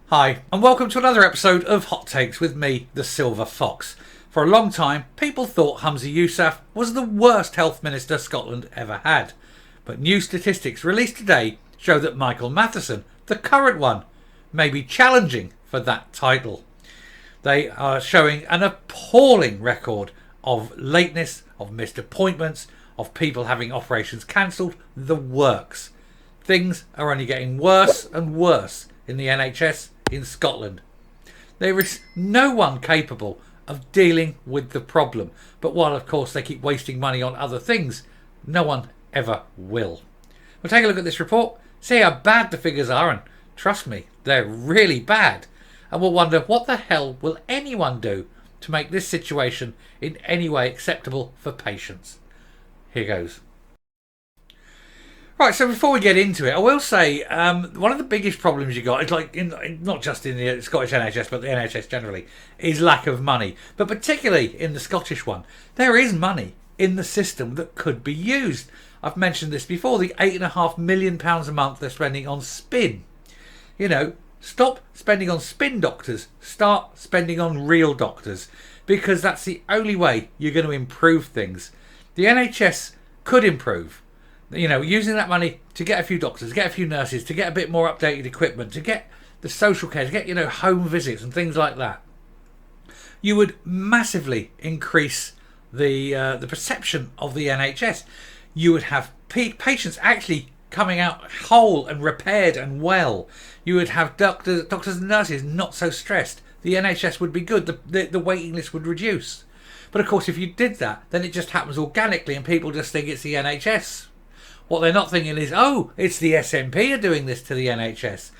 Hi, and welcome to another episode of Hot Takes with me, the Silver Fox. For a long time, people thought Humza Yousaf was the worst health minister Scotland ever had. But new statistics released today show that Michael Matheson, the current one, may be challenging for that title. They are showing an appalling record of lateness, of missed appointments, of people having operations cancelled, the works. Things are only getting worse and worse in the NHS in Scotland. There is no one capable of dealing with the problem, but while of course they keep wasting money on other things, no one ever will. We'll take a look at this report, see how bad the figures are, and trust me, they're really bad, and we'll wonder what the hell will anyone do to make this situation in any way acceptable for patients. Here goes. Right, so before we get into it, I will say one of the biggest problems you got is not just in the Scottish NHS, but the NHS generally, is lack of money. But particularly in the Scottish one, there is money in the system that could be used. I've mentioned this before, the £8.5 million a month they're spending on spin. You know, stop spending on spin doctors, start spending on real doctors, because that's the only way you're going to improve things. The NHS could improve. You know, using that money to get a few doctors, to get a few nurses, to get a bit more updated equipment, to get the social care, to get, home visits and things like that. You would massively increase the perception of the NHS. You would have patients actually coming out whole and repaired and well. You would have doctors and nurses not so stressed. The NHS would be good. The waiting list would reduce. But of course, if you did that, then it just happens organically and people just think it's the NHS. What they're not thinking is, oh, it's the SNP are doing this to the NHS.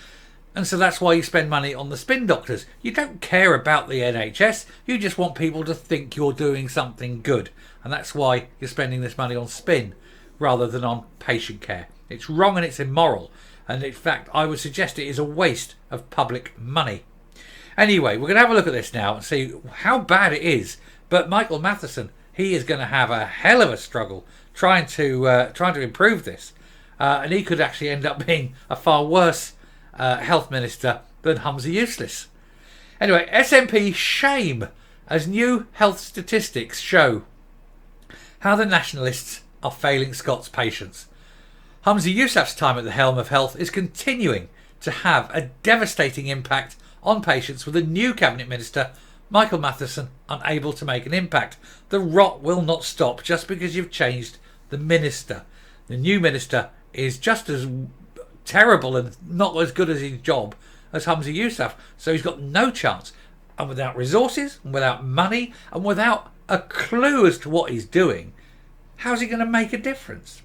And so that's why you spend money on the spin doctors. You don't care about the NHS. You just want people to think you're doing something good. And that's why you're spending this money on spin rather than on patient care. It's wrong and it's immoral. And in fact, I would suggest it is a waste of public money. Anyway, we're going to have a look at this now and see how bad it is. But Michael Matheson, he is going to have a hell of a struggle trying to improve this, and he could actually end up being a far worse health minister than Humza Yousaf. Anyway, SNP shame as new health statistics show how the nationalists are failing Scots patients. Humza Yousaf's time at the helm of health is continuing to have a devastating impact on patients, with a new cabinet minister, Michael Matheson, unable to make an impact. The rot will not stop just because you've changed the minister. The new minister is just as terrible and not as good as his job as Humza Yousaf, so he's got no chance. And without resources, and without money, and without a clue as to what he's doing, how's he going to make a difference?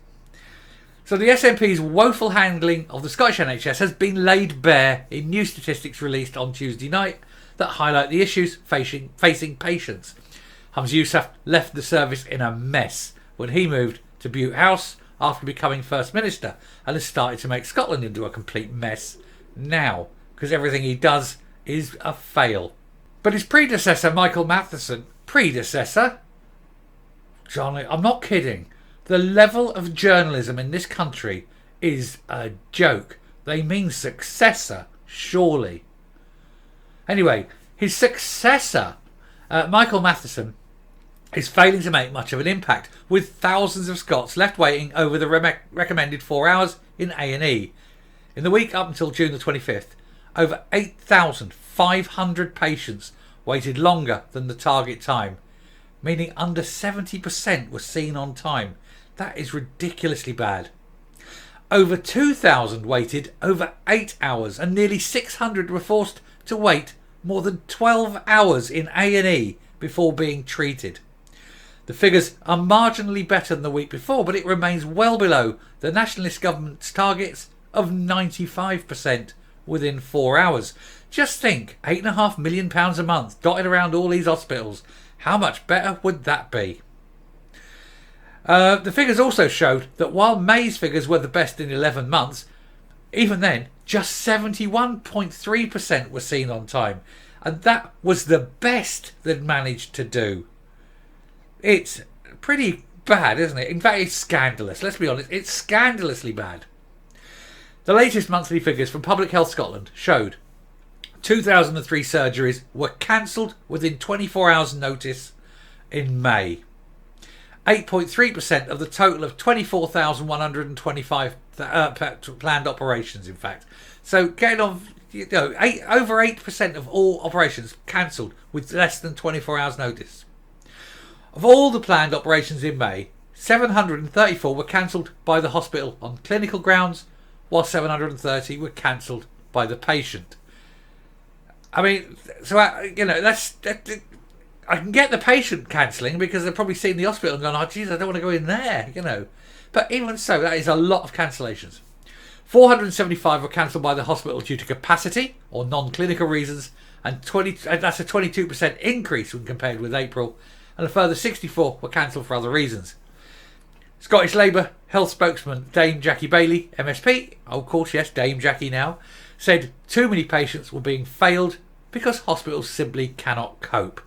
So the SNP's woeful handling of the Scottish NHS has been laid bare in new statistics released on Tuesday night that highlight the issues facing patients. Humza Yousaf left the service in a mess when he moved to Bute House after becoming First Minister, and has started to make Scotland into a complete mess now, because everything he does is a fail. But his predecessor, Michael Matheson, Johnny, I'm not kidding, the level of journalism in this country is a joke. They mean successor, surely. Anyway, his successor, Michael Matheson, is failing to make much of an impact, with thousands of Scots left waiting over the recommended 4 hours in A&E. In the week up until June the 25th, over 8,500 patients waited longer than the target time, meaning under 70% were seen on time. That is ridiculously bad. Over 2,000 waited over 8 hours, and nearly 600 were forced to wait more than 12 hours in A&E before being treated. The figures are marginally better than the week before, but it remains well below the nationalist government's targets of 95% within 4 hours. Just think, £8.5 million a month dotted around all these hospitals. How much better would that be? The figures also showed that while May's figures were the best in 11 months, even then, just 71.3% were seen on time. And that was the best they'd managed to do. It's pretty bad, isn't it? In fact, it's scandalous. Let's be honest, it's scandalously bad. The latest monthly figures from Public Health Scotland showed 2,003 surgeries were cancelled within 24 hours notice in May. 8.3% of the total of 24,125 planned operations, in fact. So getting on, over 8% of all operations cancelled with less than 24 hours notice. Of all the planned operations in May, 734 were cancelled by the hospital on clinical grounds, while 730 were cancelled by the patient. I mean, so I can get the patient cancelling because they've probably seen the hospital and gone, oh, geez, I don't want to go in there, But even so, that is a lot of cancellations. 475 were cancelled by the hospital due to capacity or non-clinical reasons, and that's a 22% increase when compared with April, and a further 64 were cancelled for other reasons. Scottish Labour Health spokesman Dame Jackie Bailey, MSP, of course, yes, Dame Jackie now, said too many patients were being failed because hospitals simply cannot cope.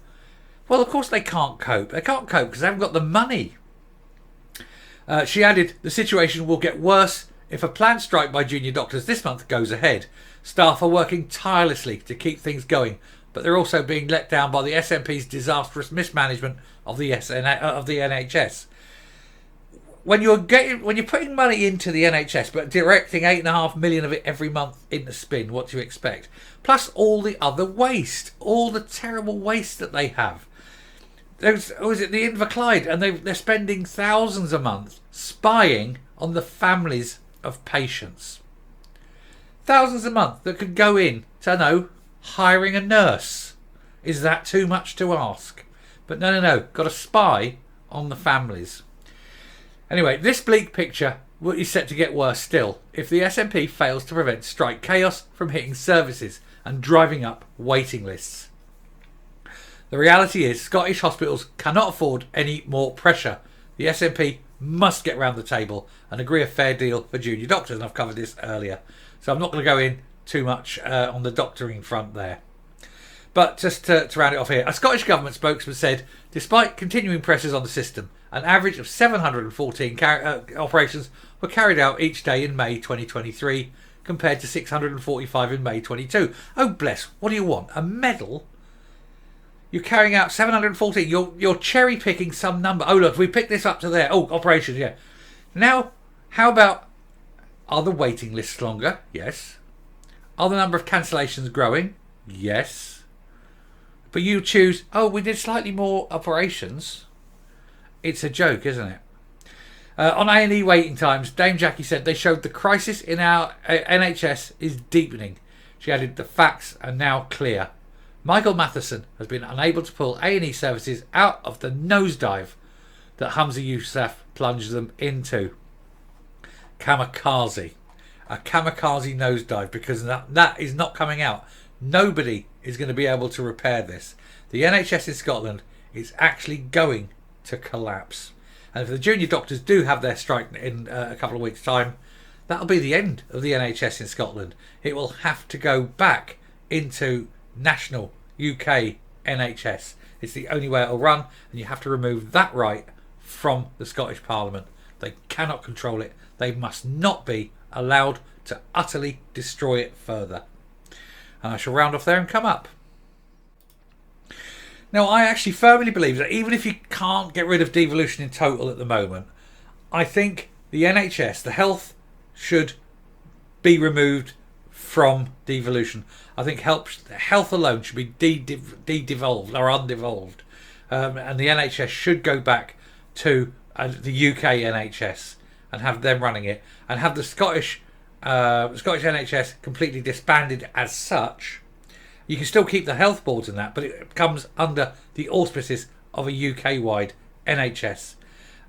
Well, of course they can't cope. They can't cope because they haven't got the money. She added, the situation will get worse if a planned strike by junior doctors this month goes ahead. Staff are working tirelessly to keep things going, but they're also being let down by the SNP's disastrous mismanagement of the NHS. When you're putting money into the NHS but directing 8.5 million of it every month into spin, what do you expect? Plus all the other waste, all the terrible waste that they have. Was it the Inverclyde? And they're spending thousands a month spying on the families of patients. Thousands a month that could go in to, hiring a nurse. Is that too much to ask? But no. Got to spy on the families. Anyway, this bleak picture is set to get worse still if the SNP fails to prevent strike chaos from hitting services and driving up waiting lists. The reality is Scottish hospitals cannot afford any more pressure. The SNP must get round the table and agree a fair deal for junior doctors, and I've covered this earlier, so I'm not going to go in too much on the doctoring front there. But just to round it off here, a Scottish Government spokesman said, despite continuing pressures on the system, an average of 714 operations were carried out each day in May 2023, compared to 645 in May 22. Oh, bless. What do you want? A medal? You're carrying out 714. You're cherry-picking some number. Oh, look, we picked this up to there. Oh, operations, yeah. Now, how about, are the waiting lists longer? Yes. Are the number of cancellations growing? Yes. But you choose, we did slightly more operations. It's a joke, isn't it? On A&E waiting times, Dame Jackie said they showed the crisis in our NHS is deepening. She added, the facts are now clear. Michael Matheson has been unable to pull A&E services out of the nosedive that Humza Yousaf plunged them into. Kamikaze. A kamikaze nosedive, because that is not coming out. Nobody is going to be able to repair this. The NHS in Scotland is actually going to collapse. And if the junior doctors do have their strike in a couple of weeks' time, that'll be the end of the NHS in Scotland. It will have to go back into national UK NHS. It's the only way it'll run, and you have to remove that right from the Scottish Parliament. They cannot control it. They must not be allowed to utterly destroy it further. And I shall round off there and come up. Now, I actually firmly believe that even if you can't get rid of devolution in total at the moment, I think the NHS, the health, should be removed from devolution. I think health alone should be de-devolved or undevolved. And the NHS should go back to the UK NHS and have them running it, and have the Scottish NHS completely disbanded as such. You can still keep the health boards in that, but it comes under the auspices of a UK-wide NHS.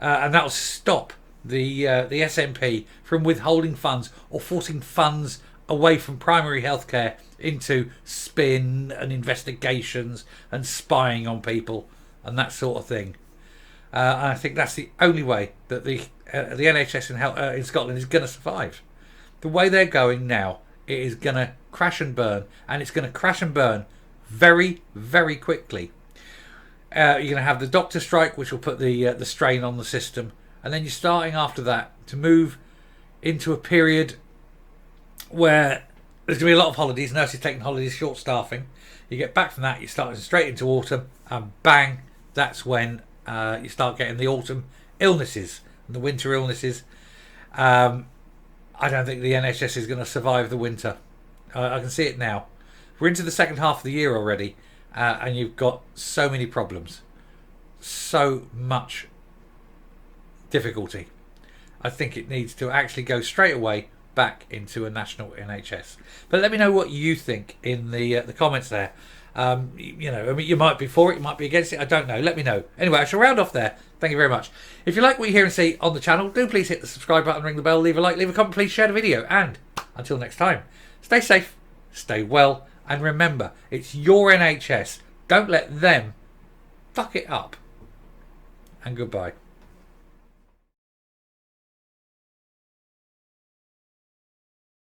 And that will stop the SNP from withholding funds or forcing funds away from primary healthcare into spin and investigations and spying on people and that sort of thing. And I think that's the only way that the NHS in Scotland is going to survive. The way they're going now, it is going to crash and burn, and it's going to crash and burn very, very quickly. You're going to have the doctor strike, which will put the strain on the system, and then you're starting after that to move into a period where There's going to be a lot of holidays, nurses taking holidays, short staffing. You get back from that, you're starting straight into autumn, and bang, that's when you start getting the autumn illnesses and the winter illnesses. I don't think the NHS is going to survive the winter. I can see it now. We're into the second half of the year already, and you've got so many problems. So much difficulty. I think it needs to actually go straight away back into a national NHS. But let me know what you think in the comments there. You know, I mean, you might be for it, you might be against it. I don't know. Let me know. Anyway, I shall round off there. Thank you very much. If you like what you hear and see on the channel, do please hit the subscribe button, ring the bell, leave a like, leave a comment, please share the video. And until next time, stay safe, stay well, and remember, it's your NHS. Don't let them fuck it up. And goodbye.